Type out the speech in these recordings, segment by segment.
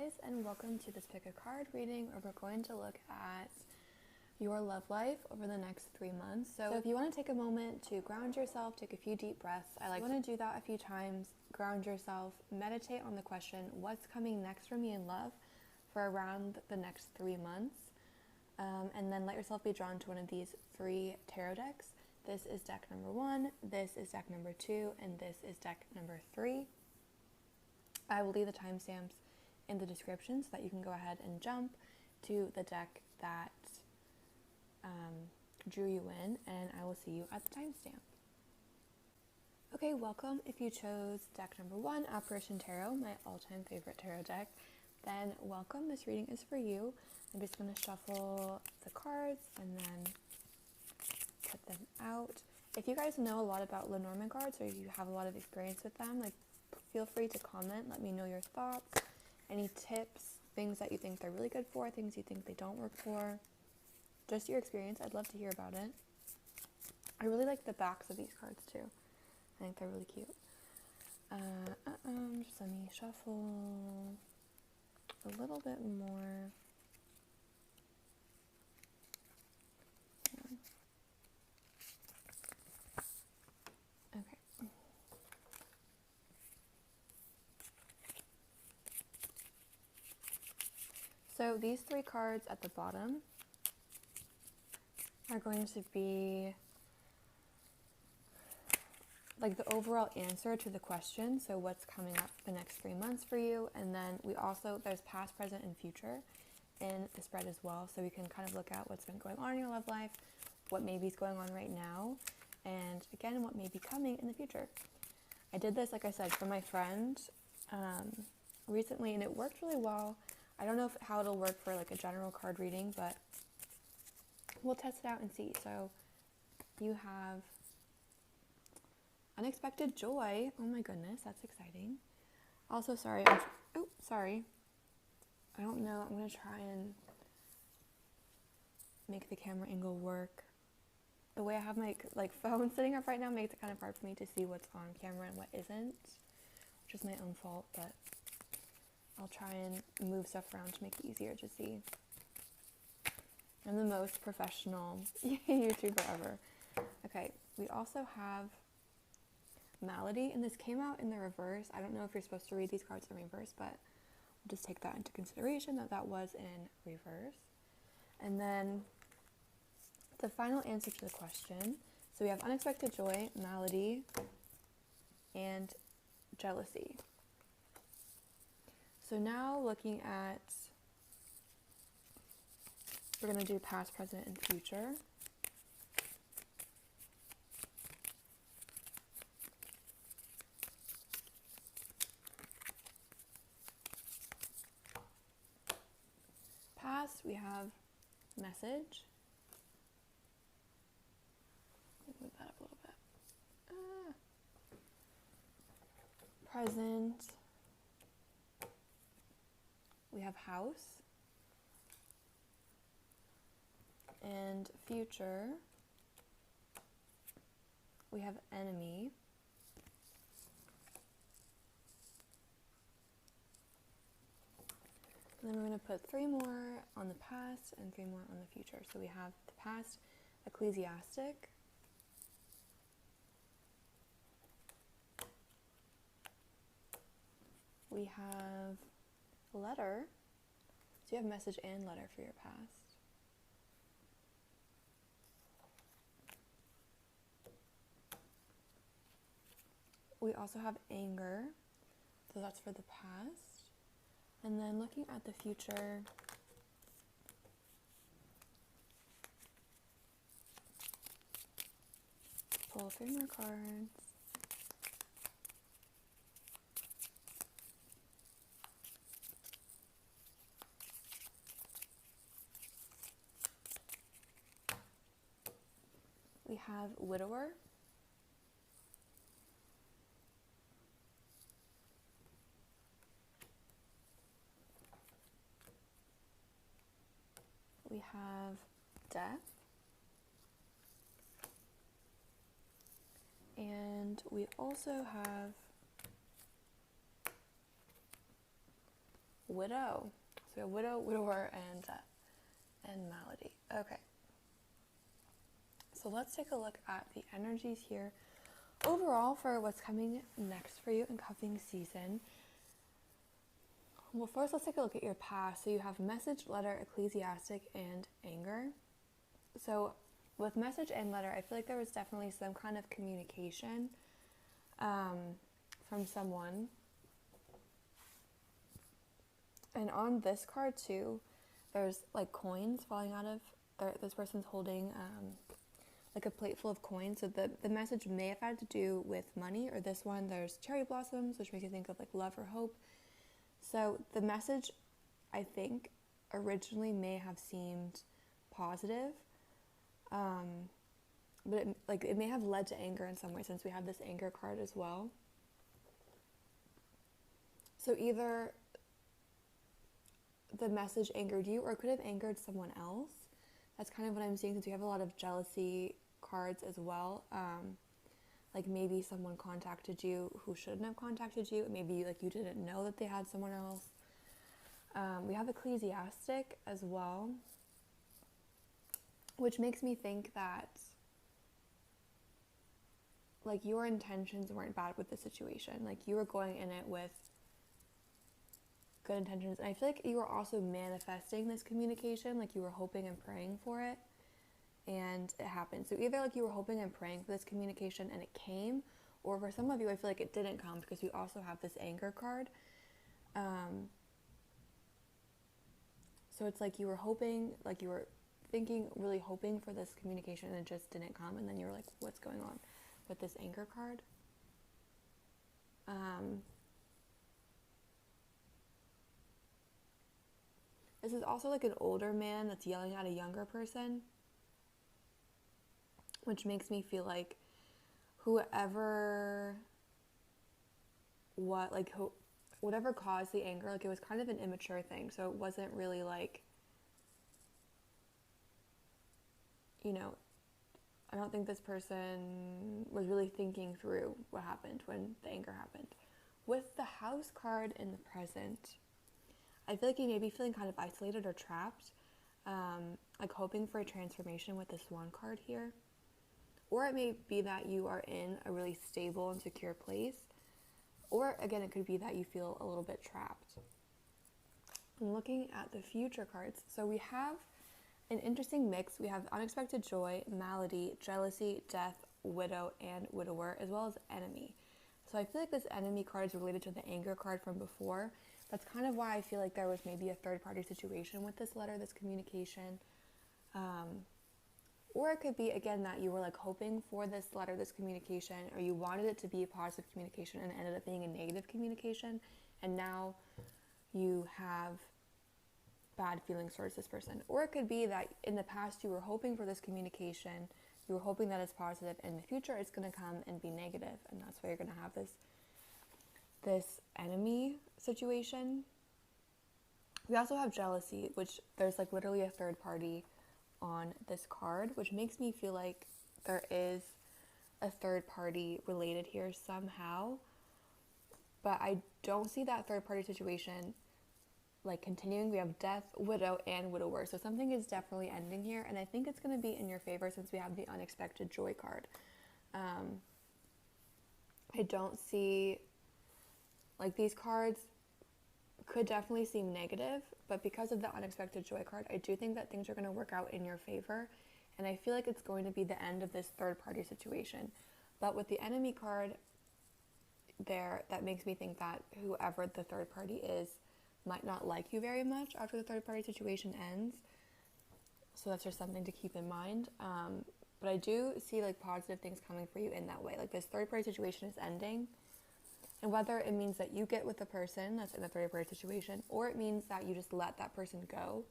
guys, and welcome to this pick a card reading where we're going to look at your love life over the next 3 months. So if you want to take a moment to ground yourself, take a few deep breaths. I like to do that a few times. Ground yourself, meditate on the question, what's coming next for me in love for around the next 3 months? And then let yourself be drawn to one of these 3 tarot decks. This is deck number 1, this is deck number 2, and this is deck number 3. I will leave the timestamps in the description so that you can go ahead and jump to the deck that drew you in, and I will see you at the timestamp. Okay, welcome. If you chose deck number 1, Apparition Tarot, my all-time favorite tarot deck, then welcome. This reading is for you. I'm just going to shuffle the cards and then put them out. If you guys know a lot about Lenormand cards or you have a lot of experience with them, feel free to comment. Let me know your thoughts, any tips, things that you think they're really good for, things you think they don't work for. Just your experience. I'd love to hear about it. I really like the backs of these cards too. I think they're really cute. Just let me shuffle a little bit more. Okay. So these 3 cards at the bottom are going to be like the overall answer to the question. So what's coming up the next 3 months for you. And then there's past, present, and future in the spread as well. So we can kind of look at what's been going on in your love life, what maybe is going on right now, and again, what may be coming in the future. I did this, like I said, for my friend recently, and it worked really well. I don't know how it'll work for like a general card reading, but we'll test it out and see. So you have unexpected joy. Oh my goodness, that's exciting. Also, sorry. Sorry. I don't know. I'm going to try and make the camera angle work. The way I have my phone sitting up right now makes it kind of hard for me to see what's on camera and what isn't, which is my own fault, but I'll try and move stuff around to make it easier to see. I'm the most professional YouTuber ever. Okay, we also have Malady, and this came out in the reverse. I don't know if you're supposed to read these cards in reverse, but we'll just take that into consideration that was in reverse. And then the final answer to the question. So we have unexpected joy, malady, and jealousy. So now looking at, we're going to do past, present, and future. Past, we have message. Let me move that up a little bit. Present, we have house. And future, we have enemy. And then we're going to put 3 more on the past and 3 more on the future. So we have the past, ecclesiastic. We have letter. So you have message and letter for your past. We also have anger, so that's for the past. And then looking at the future, pull 3 more cards. We have widower. We have death. And we also have widow. So we have widow, widower, and malady. Okay. So let's take a look at the energies here overall for what's coming next for you in cuffing season. Well, first let's take a look at your past. So you have message, letter, ecclesiastic, and anger. So with message and letter, I feel like there was definitely some kind of communication from someone. And on this card too, there's like coins falling out of, this person's holding like a plate full of coins. So the message may have had to do with money, or this one, there's cherry blossoms, which makes you think of like love or hope. So the message, I think, originally may have seemed positive, but it may have led to anger in some way, since we have this anger card as well. So either the message angered you, or it could have angered someone else. That's kind of what I'm seeing, since we have a lot of jealousy cards as well. Like maybe someone contacted you who shouldn't have contacted you. Maybe like you didn't know that they had someone else. We have ecclesiastic as well, which makes me think that like your intentions weren't bad with the situation. Like you were going in it with good intentions. And I feel like you were also manifesting this communication. Like you were hoping and praying for it, and it happened. So either like you were hoping and praying for this communication and it came, or for some of you, I feel like it didn't come, because we also have this anger card. So it's like you were hoping, like you were thinking, really hoping for this communication, and it just didn't come. And then you were like, what's going on with this anger card? This is also like an older man that's yelling at a younger person, which makes me feel like whatever caused the anger, like it was kind of an immature thing. So it wasn't really like, you know, I don't think this person was really thinking through what happened when the anger happened. With the house card in the present, I feel like you may be feeling kind of isolated or trapped, like hoping for a transformation with this Swan card here. Or it may be that you are in a really stable and secure place. Or again, it could be that you feel a little bit trapped. I'm looking at the future cards. So we have an interesting mix. We have unexpected joy, malady, jealousy, death, widow, and widower, as well as enemy. So I feel like this enemy card is related to the anger card from before. That's kind of why I feel like there was maybe a third-party situation with this letter, this communication. Or it could be, again, that you were like hoping for this letter, this communication, or you wanted it to be a positive communication and it ended up being a negative communication. And now you have bad feelings towards this person. Or it could be that in the past you were hoping for this communication, you were hoping that it's positive, and in the future it's going to come and be negative, and that's why you're going to have this enemy situation. We also have jealousy, which there's like literally a third party on this card, which makes me feel like there is a third party related here somehow, but I don't see that third party situation like continuing. We have death, widow, and widower, so something is definitely ending here, and I think it's going to be in your favor since we have the unexpected joy card. I don't see, like, these cards could definitely seem negative, but because of the unexpected joy card, I do think that things are going to work out in your favor, and I feel like it's going to be the end of this third party situation. But with the enemy card there, that makes me think that whoever the third party is might not like you very much after the third party situation ends, so that's just something to keep in mind. But I do see like positive things coming for you in that way. Like this third party situation is ending, and whether it means that you get with the person that's in the third party situation, or it means that you just let that person go,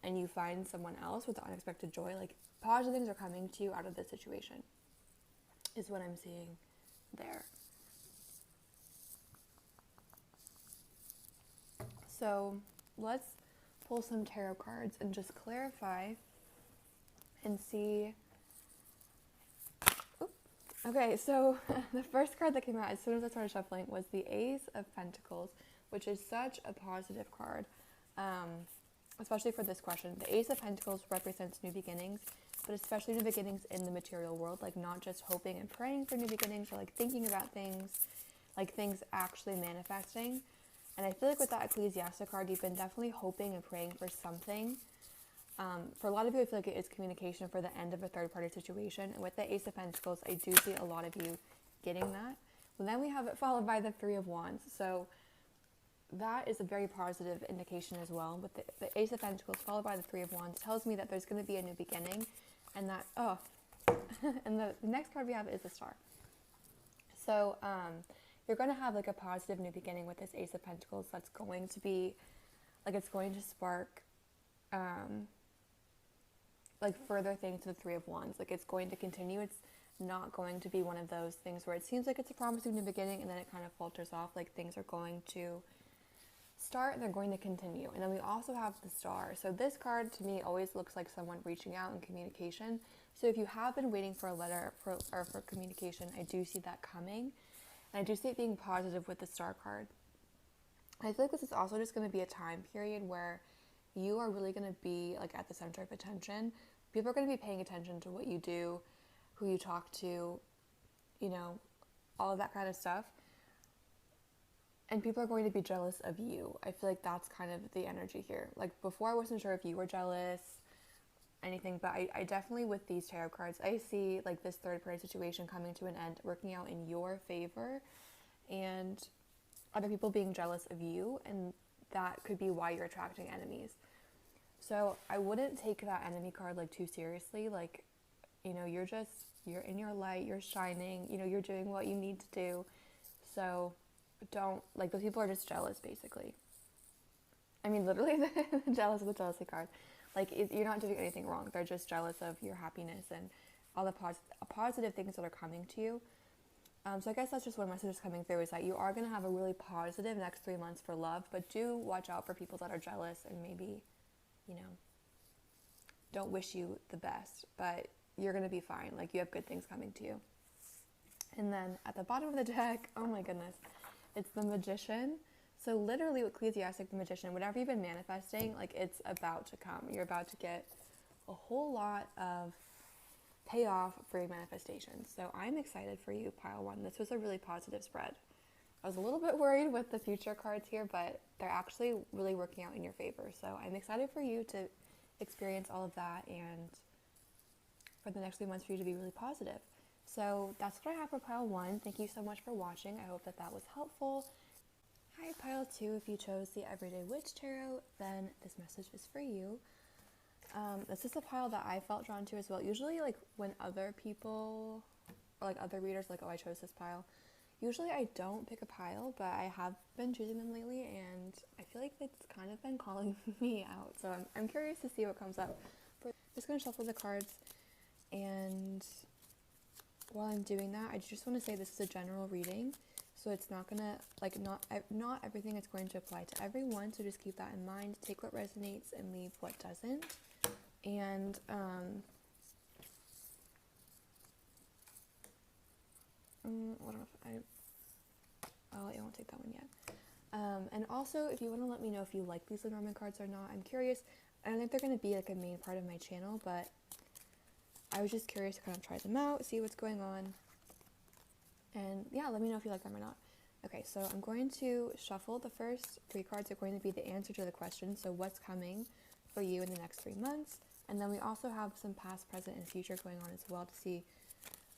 and you find someone else with the unexpected joy, like positive things are coming to you out of this situation, is what I'm seeing there. So let's pull some tarot cards and just clarify and see. Okay, so the first card that came out as soon as I started shuffling was the Ace of Pentacles, which is such a positive card, especially for this question. The Ace of Pentacles represents new beginnings, but especially new beginnings in the material world, like not just hoping and praying for new beginnings or like thinking about things, like things actually manifesting. And I feel like with that Ecclesiastic card, you've been definitely hoping and praying for something. For a lot of you, I feel like it is communication for the end of a third-party situation. And with the Ace of Pentacles, I do see a lot of you getting that. But then we have it followed by the Three of Wands. So that is a very positive indication as well. With the Ace of Pentacles followed by the Three of Wands tells me that there's going to be a new beginning. And that, and the next card we have is the Star. So, you're going to have like a positive new beginning with this Ace of Pentacles that's going to be, like it's going to spark, like further things to the Three of Wands. Like it's going to continue. It's not going to be one of those things where it seems like it's a promising new beginning and then it kind of falters off. Like things are going to start and they're going to continue. And then we also have the Star. So this card to me always looks like someone reaching out in communication. So if you have been waiting for a letter or for communication, I do see that coming. And I do see it being positive with the Star card. I feel like this is also just going to be a time period where you are really going to be like at the center of attention. People are going to be paying attention to what you do, who you talk to, you know, all of that kind of stuff. And people are going to be jealous of you. I feel like that's kind of the energy here. Like before I wasn't sure if you were jealous, anything, but I definitely with these tarot cards, I see like this third party situation coming to an end, working out in your favor, and other people being jealous of you, and that could be why you're attracting enemies. So I wouldn't take that enemy card like too seriously. Like, you know, you're in your light, you're shining, you know, you're doing what you need to do. So don't, like, those people are just jealous basically. I mean, literally the jealous of the jealousy card. Like, you're not doing anything wrong. They're just jealous of your happiness and all the positive things that are coming to you. So I guess that's just one message coming through, is that you are going to have a really positive next 3 months for love, but do watch out for people that are jealous and maybe, you know, don't wish you the best, but you're going to be fine. Like, you have good things coming to you. And then at the bottom of the deck, oh my goodness, it's the Magician. So literally with Ecclesiastic, the Magician, whatever you've been manifesting, like it's about to come. You're about to get a whole lot of payoff for your manifestations. So I'm excited for you, pile one. This was a really positive spread. I was a little bit worried with the future cards here, but they're actually really working out in your favor. So I'm excited for you to experience all of that and for the next 3 months for you to be really positive. So that's what I have for pile one. Thank you so much for watching. I hope that that was helpful. Hi, pile two. If you chose the Everyday Witch Tarot, then this message is for you. This is a pile that I felt drawn to as well. Usually, like, when other people, or like other readers, like, oh, I chose this pile, usually I don't pick a pile, but I have been choosing them lately, and I feel like it's kind of been calling me out. So I'm curious to see what comes up. But I'm just going to shuffle the cards, and while I'm doing that, I just want to say this is a general reading. So it's not gonna, like, not everything is going to apply to everyone. So just keep that in mind. Take what resonates and leave what doesn't. And what if I won't take that one yet. And also, if you want to let me know if you like these Lenormand cards or not, I'm curious. I don't think they're going to be like a main part of my channel, but I was just curious to kind of try them out, see what's going on. And yeah, let me know if you like them or not. Okay, so I'm going to shuffle. The first 3 cards are going to be the answer to the question. So what's coming for you in the next 3 months? And then we also have some past, present, and future going on as well to see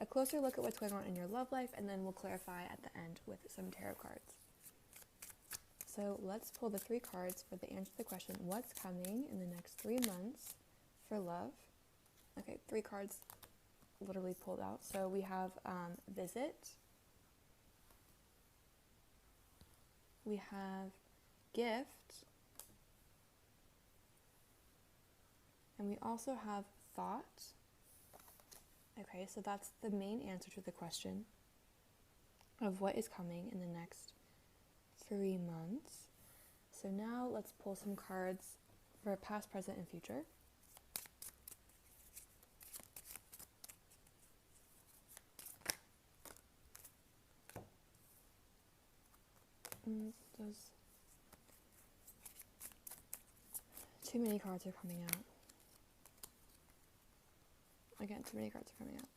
a closer look at what's going on in your love life. And then we'll clarify at the end with some tarot cards. So let's pull the 3 cards for the answer to the question, what's coming in the next 3 months for love? Okay, 3 cards literally pulled out. So we have visit. We have gift, and we also have thought. Okay, so that's the main answer to the question of what is coming in the next 3 months. So now let's pull some cards for past, present, and future. Too many cards are coming out. Again, too many cards are coming out.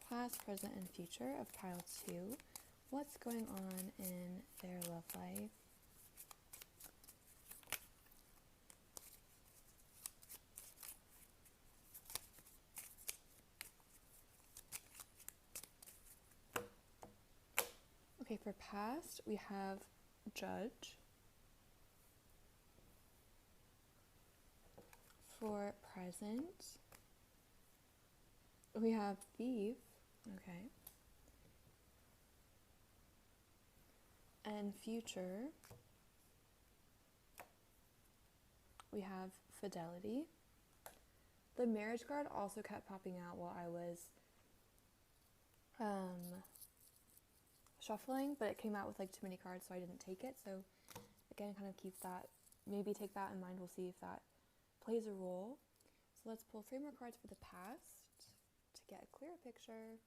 Past, present, and future of pile 2. What's going on in their love life? Okay, for past, we have Judge. For present, we have Thief. Okay. And future, we have Fidelity. The marriage card also kept popping out while I was shuffling, but it came out with like too many cards, so I didn't take it. So again, kind of keep that, maybe take that in mind. We'll see if that plays a role. So let's pull 3 more cards for the past to get a clearer picture.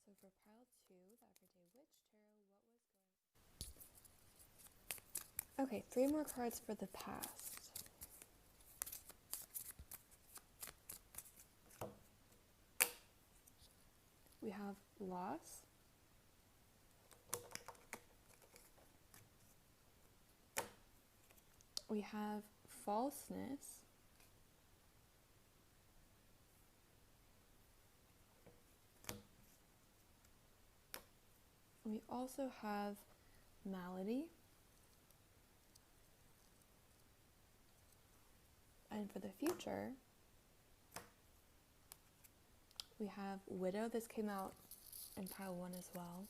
So for pile 2, the Everyday Witch Tarot, what was going on? Okay, 3 more cards for the past. We have Loss. We have Falseness. We also have Malady. And for the future, we have Widow. This came out in pile 1 as well.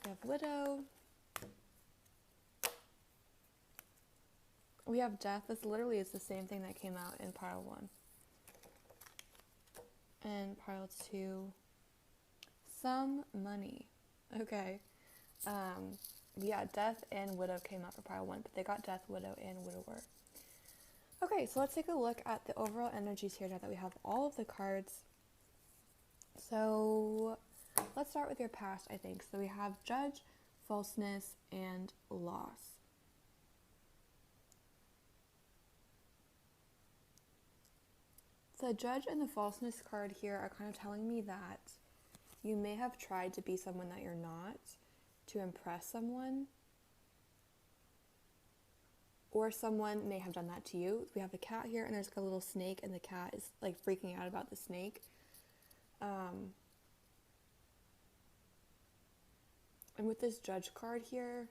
We have Widow. We have Death. This literally is the same thing that came out in pile 1. And pile 2, Some Money. Okay. Yeah, Death and Widow came out for pile 1, but they got Death, Widow, and Widower. Okay, so let's take a look at the overall energies here now that we have all of the cards. So let's start with your past, I think. So we have Judge, Falseness, and Loss. The Judge and the Falseness card here are kind of telling me that you may have tried to be someone that you're not to impress someone, or someone may have done that to you. We have the cat here, and there's like a little snake, and the cat is like freaking out about the snake. And with this Judge card here,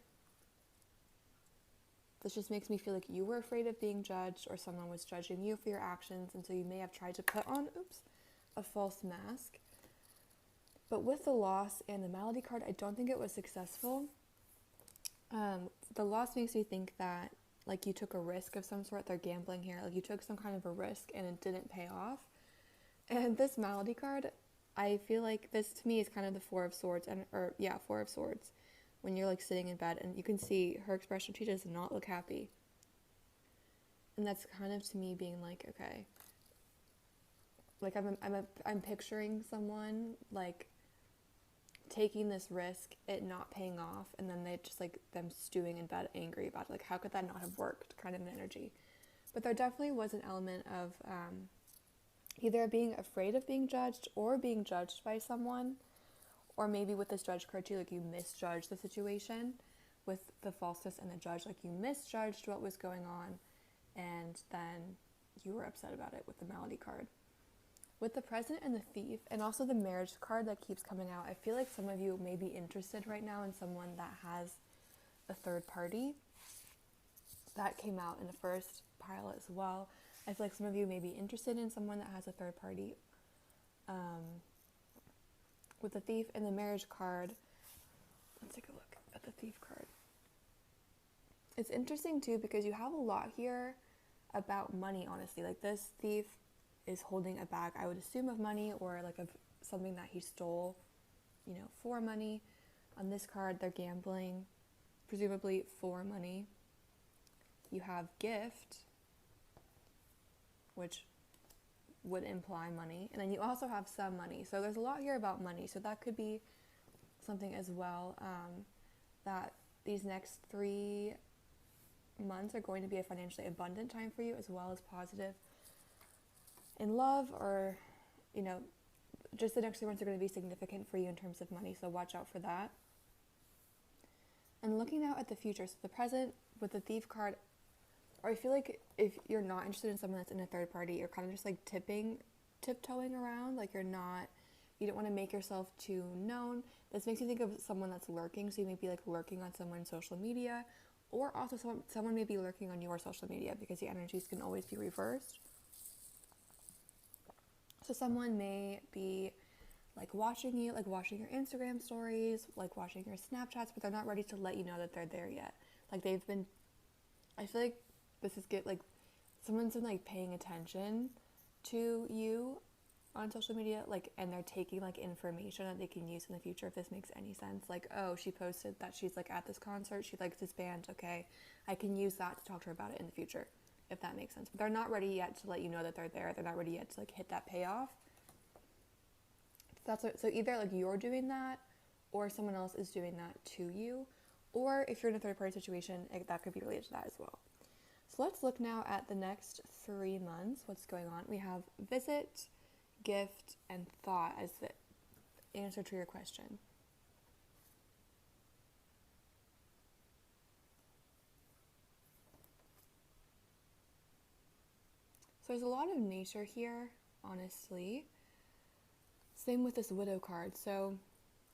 this just makes me feel like you were afraid of being judged, or someone was judging you for your actions, and so you may have tried to put on, a false mask. But with the Loss and the Malady card, I don't think it was successful. The Loss makes me think that like you took a risk of some sort. They're gambling here. Like you took some kind of a risk and it didn't pay off. And this Malady card, I feel like this to me is kind of the Four of Swords, Four of Swords. When you're like sitting in bed and you can see her expression, she does not look happy. And that's kind of to me being like, okay, like I'm picturing someone like taking this risk, it not paying off, and then they just like them stewing in bed angry about it. Like, how could that not have worked, kind of an energy. But there definitely was an element of either being afraid of being judged or being judged by someone, or maybe with this Judge card too, like you misjudged the situation with the Falseness and the Judge, like you misjudged what was going on, and then you were upset about it with the Malady card. With the Present and the Thief, and also the Marriage card that keeps coming out, I feel like some of you may be interested right now in someone that has a third party. That came out in the first pile as well. I feel like some of you may be interested in someone that has a third party. With the Thief and the Marriage card, let's take a look at the Thief card. It's interesting too because you have a lot here about money, honestly. Like this Thief is holding a bag, I would assume, of money, or like of something that he stole, for money. On this card, they're gambling, presumably for money. You have Gift, which would imply money. And then you also have some money. So there's a lot here about money. So that could be something as well, that these next 3 months are going to be a financially abundant time for you, as well as positive in love, or, you know, just the next 3 months are going to be significant for you in terms of money. So watch out for that. And looking out at the future, so the present with the Thief card, or I feel like if you're not interested in someone that's in a third party, you're kind of just like tiptoeing around, like you don't want to make yourself too known. This makes you think of someone that's lurking, so you may be like lurking on someone's social media, or also someone may be lurking on your social media, because the energies can always be reversed. So someone may be like watching you, like watching your Instagram stories, like watching your Snapchats, but they're not ready to let you know that they're there yet. Like I feel like this is good, like someone's been like paying attention to you on social media, like, and they're taking like information that they can use in the future, if this makes any sense. Like, oh, she posted that she's like at this concert, she likes this band, okay, I can use that to talk to her about it in the future, if that makes sense. But they're not ready yet to let you know that they're there. They're not ready yet to like hit that payoff. So either like you're doing that, or someone else is doing that to you, or if you're in a third party situation, that could be related to that as well. So let's look now at the next 3 months, what's going on. We have visit, gift, and thought as the answer to your question. So there's a lot of nature here, honestly. Same with this widow card. So,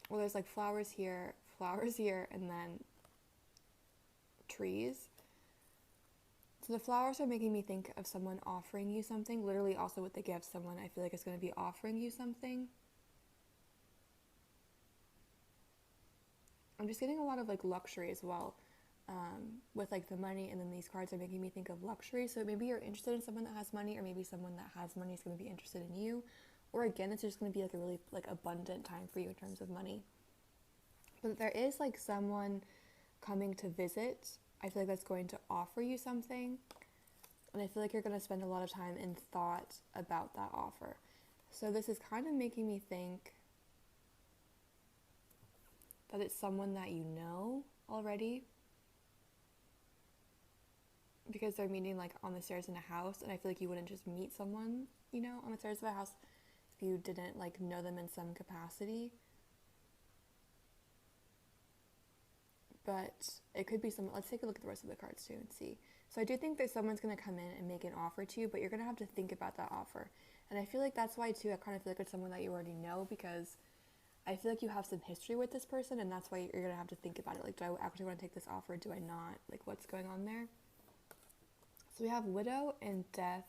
well, there's like flowers here, and then trees. So the flowers are making me think of someone offering you something. Literally, also with the gift, someone I feel like is going to be offering you something. I'm just getting a lot of like luxury as well, with like the money, and then these cards are making me think of luxury. So maybe you're interested in someone that has money, or maybe someone that has money is going to be interested in you. Or again, it's just going to be like a really like abundant time for you in terms of money. But there is like someone coming to visit. I feel like that's going to offer you something. And I feel like you're going to spend a lot of time in thought about that offer. So this is kind of making me think that it's someone that you know already, because they're meeting like on the stairs in a house, and I feel like you wouldn't just meet someone, you know, on the stairs of a house if you didn't like know them in some capacity. But it could be someone. Let's take a look at the rest of the cards too and see. So I do think that someone's going to come in and make an offer to you, but you're going to have to think about that offer. And I feel like that's why too, I kind of feel like it's someone that you already know, because I feel like you have some history with this person, and that's why you're going to have to think about it. Like, do I actually want to take this offer? Do I not? Like, what's going on there? So we have widow and death,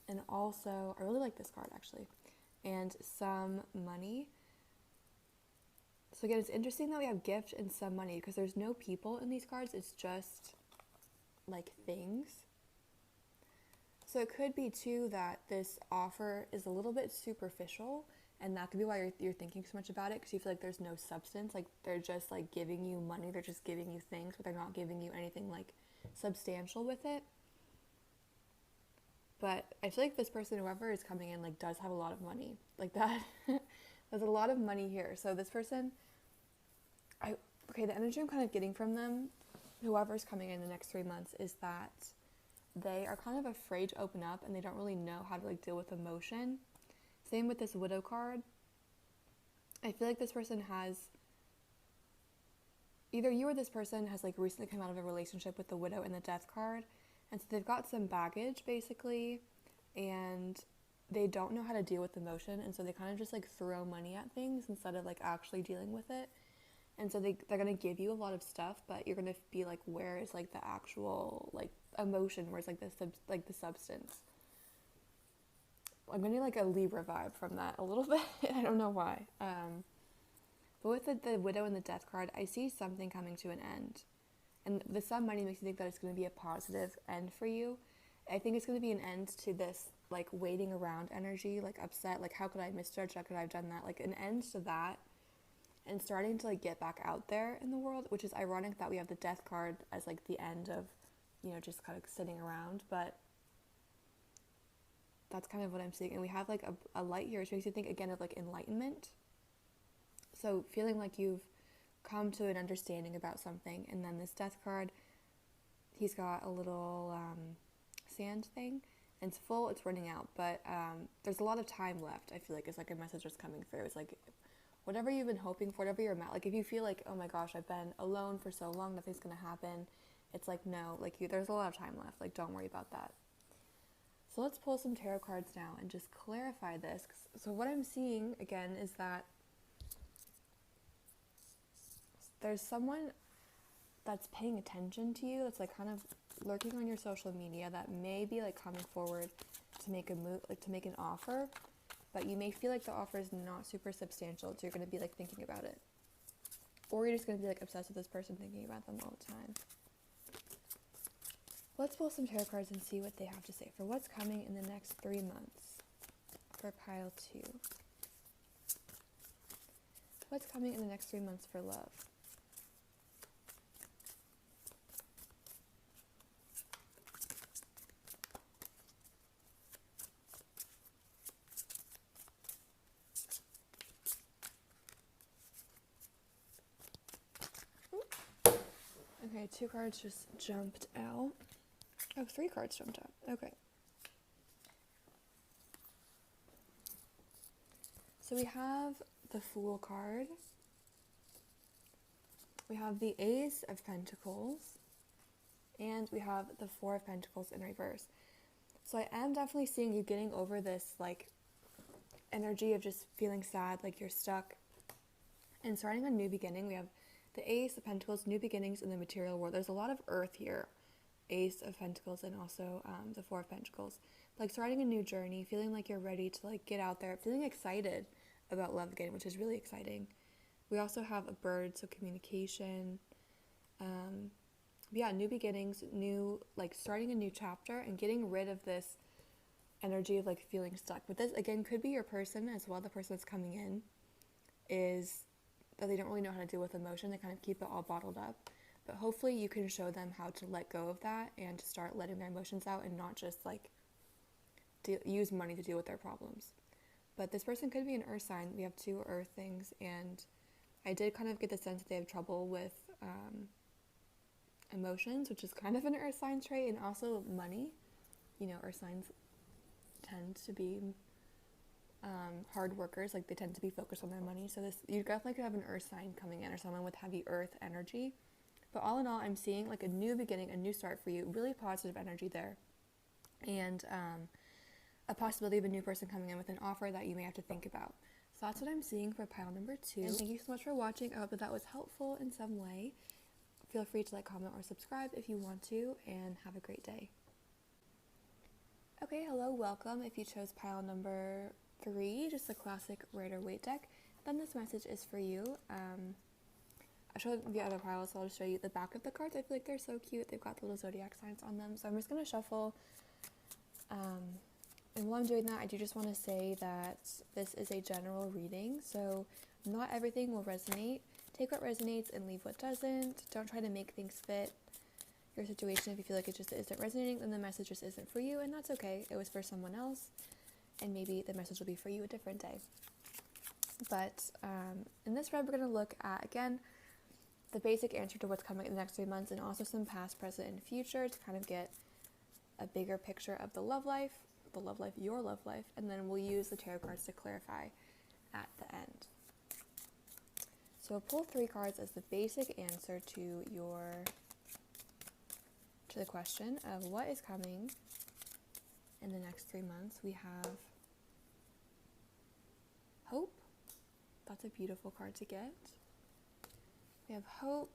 and also, I really like this card actually, and some money. So again, it's interesting that we have gift and some money, because there's no people in these cards. It's just like things. So it could be too that this offer is a little bit superficial, and that could be why you're thinking so much about it, because you feel like there's no substance. Like, they're just like giving you money, they're just giving you things, but they're not giving you anything like substantial with it. But I feel like this person, whoever is coming in, like does have a lot of money. Like that, there's a lot of money here. So this person, the energy I'm kind of getting from them, whoever's coming in the next 3 months, is that they are kind of afraid to open up, and they don't really know how to like deal with emotion. Same with this widow card. I feel like this person has, either you or this person has like recently come out of a relationship with the widow and the death card, and so they've got some baggage basically, and they don't know how to deal with emotion, and so they kind of just like throw money at things instead of like actually dealing with it. And so they're going to give you a lot of stuff, but you're going to be like, where is like the actual like emotion, where's like the substance. I'm getting like a Libra vibe from that a little bit. I don't know why. But with the widow and the death card, I see something coming to an end. And the some money makes me think that it's going to be a positive end for you. I think it's going to be an end to this like waiting around energy, like upset, like how could I misjudge, how could I have done that, like an end to that, and starting to like get back out there in the world, which is ironic that we have the death card as like the end of, you know, just kind of sitting around. But that's kind of what I'm seeing. And we have like a light here, which makes you think again of like enlightenment. So feeling like you've come to an understanding about something. And then this death card, he's got a little sand thing, and it's full, it's running out, but there's a lot of time left. I feel like it's like a message that's coming through. It's like whatever you've been hoping for, whatever you're at, like if you feel like, oh my gosh, I've been alone for so long, nothing's gonna happen, it's like, no, like there's a lot of time left, like don't worry about that. So let's pull some tarot cards now and just clarify this. So what I'm seeing again is that there's someone that's paying attention to you, that's like kind of lurking on your social media, that may be like coming forward to make a move, like to make an offer, but you may feel like the offer is not super substantial, so you're going to be like thinking about it, or you're just going to be like obsessed with this person, thinking about them all the time. Let's pull some tarot cards and see what they have to say for what's coming in the next 3 months for pile 2. What's coming in the next 3 months for love? Okay, 2 cards just jumped out. Oh, 3 cards jumped out. Okay. So we have the Fool card. We have the Ace of Pentacles. And we have the 4 of Pentacles in reverse. So I am definitely seeing you getting over this, like, energy of just feeling sad, like you're stuck, and starting a new beginning. We have the Ace of Pentacles, new beginnings in the material world. There's a lot of earth here. Ace of Pentacles and also the 4 of Pentacles. Like starting a new journey, feeling like you're ready to like get out there, feeling excited about love again, which is really exciting. We also have a bird, so communication. Yeah, new beginnings, new, like starting a new chapter and getting rid of this energy of like feeling stuck. But this again could be your person as well. The person that's coming in is that they don't really know how to deal with emotion. They kind of keep it all bottled up. But hopefully you can show them how to let go of that and to start letting their emotions out and not just like use money to deal with their problems. But this person could be an earth sign. We have 2 earth things, and I did kind of get the sense that they have trouble with emotions, which is kind of an earth sign trait, and also money. You know, earth signs tend to be hard workers, like they tend to be focused on their money. So this, you definitely could have an earth sign coming in or someone with heavy earth energy. But all in all, I'm seeing like a new beginning, a new start for you, really positive energy there. And a possibility of a new person coming in with an offer that you may have to think about. So that's what I'm seeing for pile number 2. And thank you so much for watching. I hope that was helpful in some way. Feel free to like, comment, or subscribe if you want to, and have a great day. Okay, hello, welcome. If you chose pile number 3, just a classic Rider-Waite deck, then this message is for you. I showed the other piles, so I'll just show you the back of the cards. I feel like they're so cute. They've got the little zodiac signs on them. So I'm just going to shuffle. And while I'm doing that, I do just want to say that this is a general reading, so not everything will resonate. Take what resonates and leave what doesn't. Don't try to make things fit your situation. If you feel like it just isn't resonating, then the message just isn't for you, and that's okay. It was for someone else, and maybe the message will be for you a different day. But in this read, we're going to look at, again, the basic answer to what's coming in the next 3 months, and also some past, present, and future to kind of get a bigger picture of the love life, your love life, and then we'll use the tarot cards to clarify at the end. So we'll pull 3 cards as the basic answer to the question of what is coming in the next 3 months. We have hope. That's a beautiful card to get. We have hope.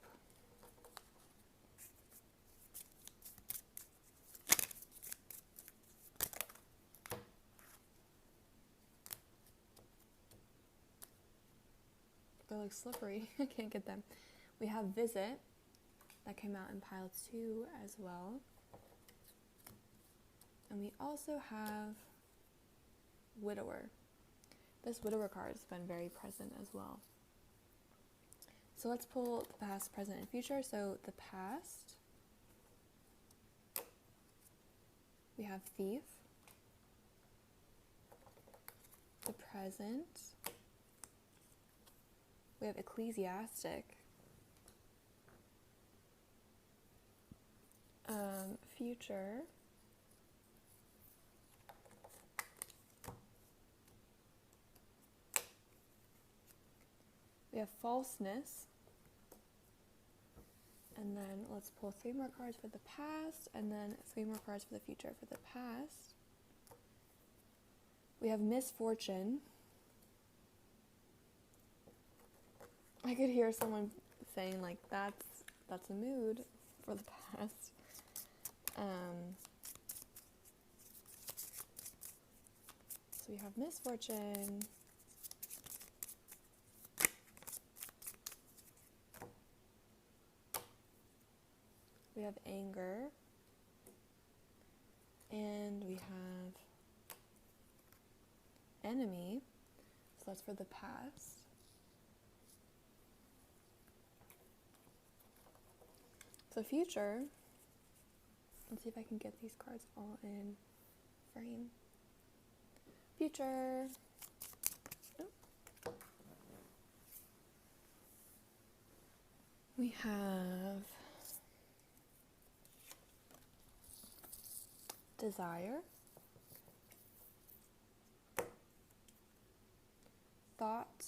They're like slippery. I can't get them. We have visit. That came out in pile 2 as well. And we also have widower. This widower card has been very present as well. So let's pull the past, present, and future. So the past, we have thief. present. We have ecclesiastic. Future. We have falseness. And then let's pull 3 more cards for the past, and then 3 more cards for the future. For the past, we have misfortune. I could hear someone saying like that's a mood for the past. So we have misfortune. We have anger. And we have enemy. So that's for the past. So future. Let's see if I can get these cards all in frame. Future. Oh. We have desire, thought,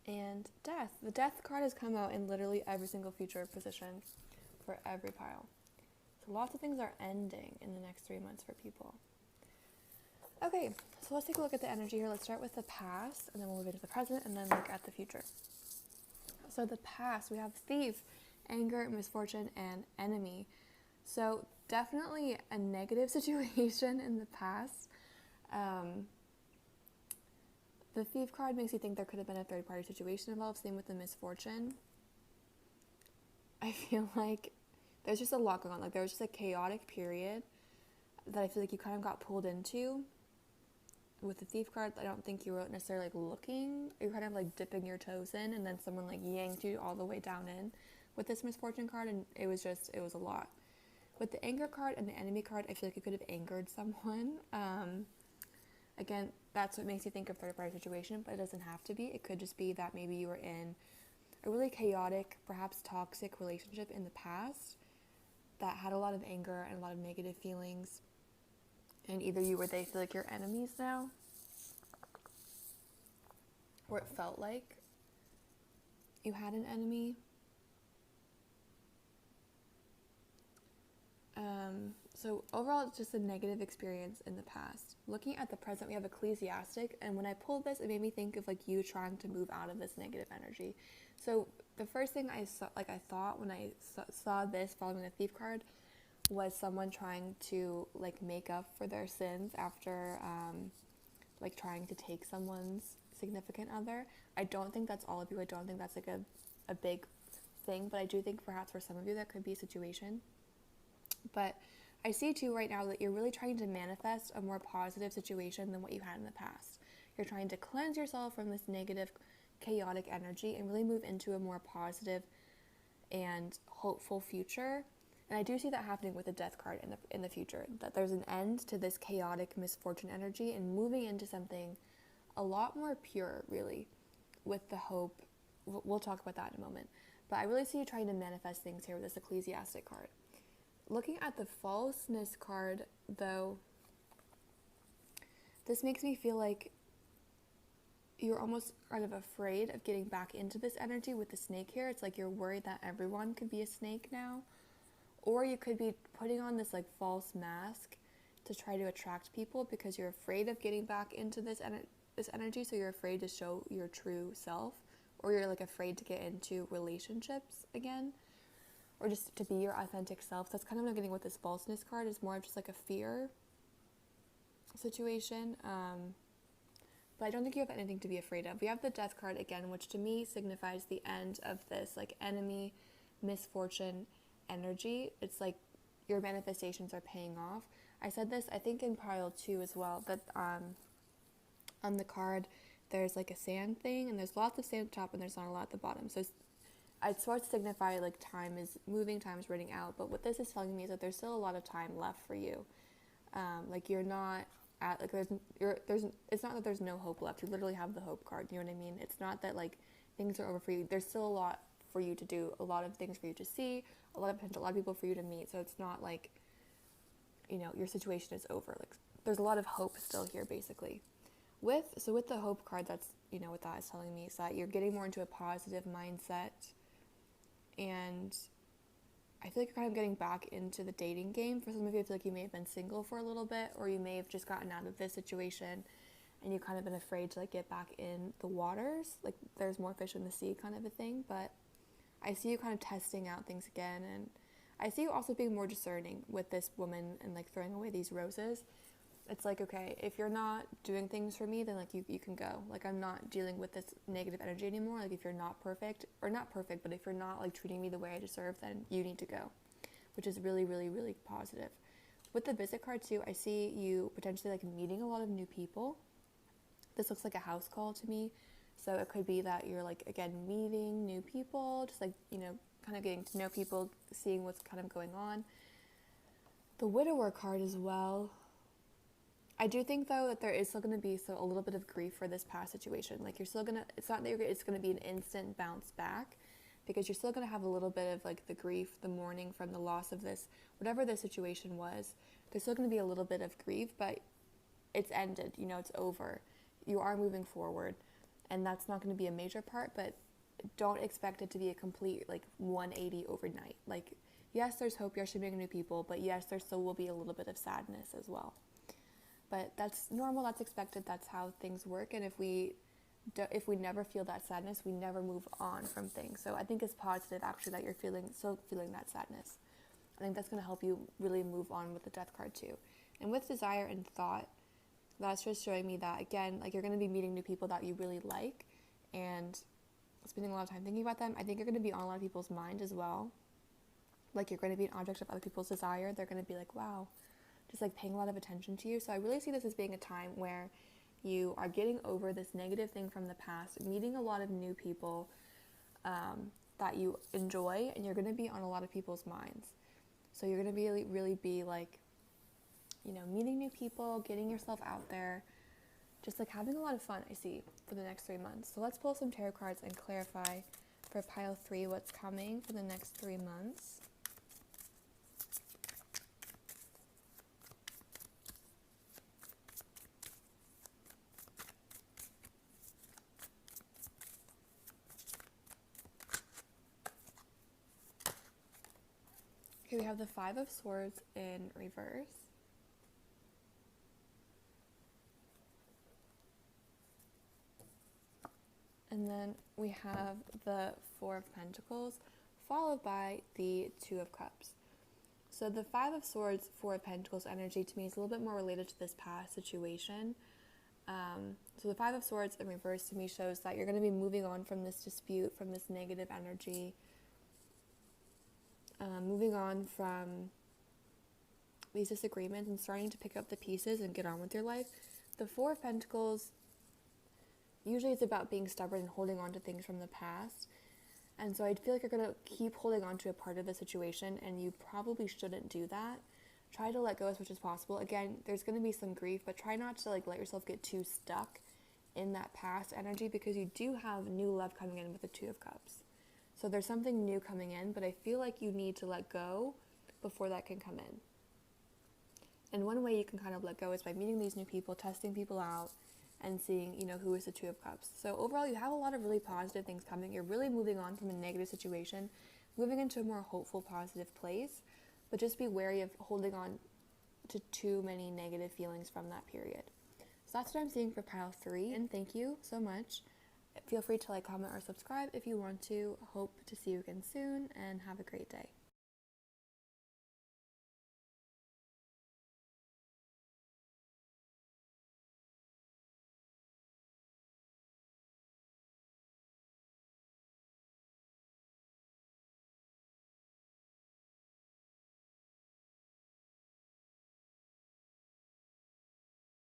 and death. The death card has come out in literally every single future position for every pile. So lots of things are ending in the next 3 months for people. Okay, so let's take a look at the energy here. Let's start with the past, and then we'll move into the present, and then look at the future. So the past, we have thief, anger, misfortune, and enemy. So definitely a negative situation in the past. The thief card makes you think there could have been a third-party situation involved. Same with the misfortune. I feel like there's just a lot going on. Like there was just a chaotic period that I feel like you kind of got pulled into. With the thief card, I don't think you were necessarily like looking. You're kind of like dipping your toes in, and then someone like yanked you all the way down in with this misfortune card, and it was a lot. With the anger card and the enemy card, I feel like you could have angered someone. Again, that's what makes you think of third-party situation, but it doesn't have to be. It could just be that maybe you were in a really chaotic, perhaps toxic relationship in the past that had a lot of anger and a lot of negative feelings. And either you or they feel like you're enemies now, or it felt like you had an enemy. So overall, it's just a negative experience in the past. Looking at the present, we have ecclesiastic, and when I pulled this, it made me think of like you trying to move out of this negative energy. So the first thing I thought when I saw this following the thief card was someone trying to like make up for their sins after like trying to take someone's significant other. I don't think that's all of you. I don't think that's like a big thing, but I do think perhaps for some of you that could be a situation. But I see too right now that you're really trying to manifest a more positive situation than what you had in the past. You're trying to cleanse yourself from this negative, chaotic energy and really move into a more positive and hopeful future. And I do see that happening with the death card in the future, that there's an end to this chaotic misfortune energy and moving into something a lot more pure, really, with the hope. We'll talk about that in a moment. But I really see you trying to manifest things here with this ecclesiastic card. Looking at the falseness card, though, this makes me feel like you're almost kind of afraid of getting back into this energy with the snake here. It's like you're worried that everyone could be a snake now. Or you could be putting on this like false mask to try to attract people because you're afraid of getting back into this energy, so you're afraid to show your true self, or you're like afraid to get into relationships again, or just to be your authentic self. That's kind of what I'm getting with this falseness card, is more of just like a fear situation. But I don't think you have anything to be afraid of. We have the death card again, which to me signifies the end of this like enemy, misfortune energy. It's like your manifestations are paying off. I said this, I think, in pile 2 as well, that on the card there's like a sand thing, and there's lots of sand at the top and there's not a lot at the bottom. So it's supposed to signify like time is moving, time is running out. But what this is telling me is that there's still a lot of time left for you Like you're not at like there's it's not that there's no hope left. You literally have the hope card. You know what I mean? It's not that like things are over for you. There's still a lot for you to do, a lot of things for you to see, a lot of potential, a lot of people for you to meet. So it's not like, you know, your situation is over. Like there's a lot of hope still here, basically. With the hope card, that's, you know, what that is telling me is that you're getting more into a positive mindset, and I feel like you're kind of getting back into the dating game. For some of you, I feel like you may have been single for a little bit, or you may have just gotten out of this situation and you've kind of been afraid to like get back in the waters. Like there's more fish in the sea kind of a thing. But I see you kind of testing out things again, and I see you also being more discerning with this woman and like throwing away these roses. It's like, okay, if you're not doing things for me, then like you can go. Like I'm not dealing with this negative energy anymore. Like if you're not perfect, or not perfect, but if you're not like treating me the way I deserve, then you need to go, which is really, really, really positive. With the visit card too, I see you potentially like meeting a lot of new people. This looks like a house call to me. So it could be that you're like, again, meeting new people, just like, you know, kind of getting to know people, seeing what's kind of going on. The widower card as well. I do think though that there is still going to be a little bit of grief for this past situation. Like you're still gonna, it's not that it's going to be an instant bounce back, because you're still going to have a little bit of like the grief, the mourning from the loss of this, whatever the situation was. There's still going to be a little bit of grief, but it's ended, you know, it's over. You are moving forward, and that's not going to be a major part, but don't expect it to be a complete like 180 overnight. Like yes, there's hope, yes, you're meeting new people, but yes, there still will be a little bit of sadness as well. But that's normal, that's expected, that's how things work. And if we never feel that sadness, we never move on from things. So I think it's positive actually that you're still feeling that sadness. I think that's going to help you really move on with the death card too. And with desire and thought, that's just showing me that, again, like you're going to be meeting new people that you really like and spending a lot of time thinking about them. I think you're going to be on a lot of people's mind as well. Like you're going to be an object of other people's desire. They're going to be like, wow, just like paying a lot of attention to you. So I really see this as being a time where you are getting over this negative thing from the past, meeting a lot of new people that you enjoy, and you're going to be on a lot of people's minds. So you're going to be really be like, you know, meeting new people, getting yourself out there, just like having a lot of fun, I see, for the next 3 months. So let's pull some tarot cards and clarify for pile 3 what's coming for the next 3 months. Okay, we have the 5 of Swords in reverse. And then we have the 4 of Pentacles, followed by the 2 of Cups. So the 5 of Swords, 4 of Pentacles energy to me is a little bit more related to this past situation. So the 5 of Swords in reverse to me shows that you're going to be moving on from this dispute, from this negative energy, moving on from these disagreements and starting to pick up the pieces and get on with your life. The 4 of Pentacles, usually it's about being stubborn and holding on to things from the past. And so I feel like you're going to keep holding on to a part of the situation, and you probably shouldn't do that. Try to let go as much as possible. Again, there's going to be some grief, but try not to like let yourself get too stuck in that past energy, because you do have new love coming in with the 2 of Cups. So there's something new coming in, but I feel like you need to let go before that can come in. And one way you can kind of let go is by meeting these new people, testing people out, and seeing, you know, who is the 2 of Cups. So overall, you have a lot of really positive things coming. You're really moving on from a negative situation, moving into a more hopeful, positive place. But just be wary of holding on to too many negative feelings from that period. So that's what I'm seeing for pile 3. And thank you so much. Feel free to like, comment, or subscribe if you want to. Hope to see you again soon, and have a great day.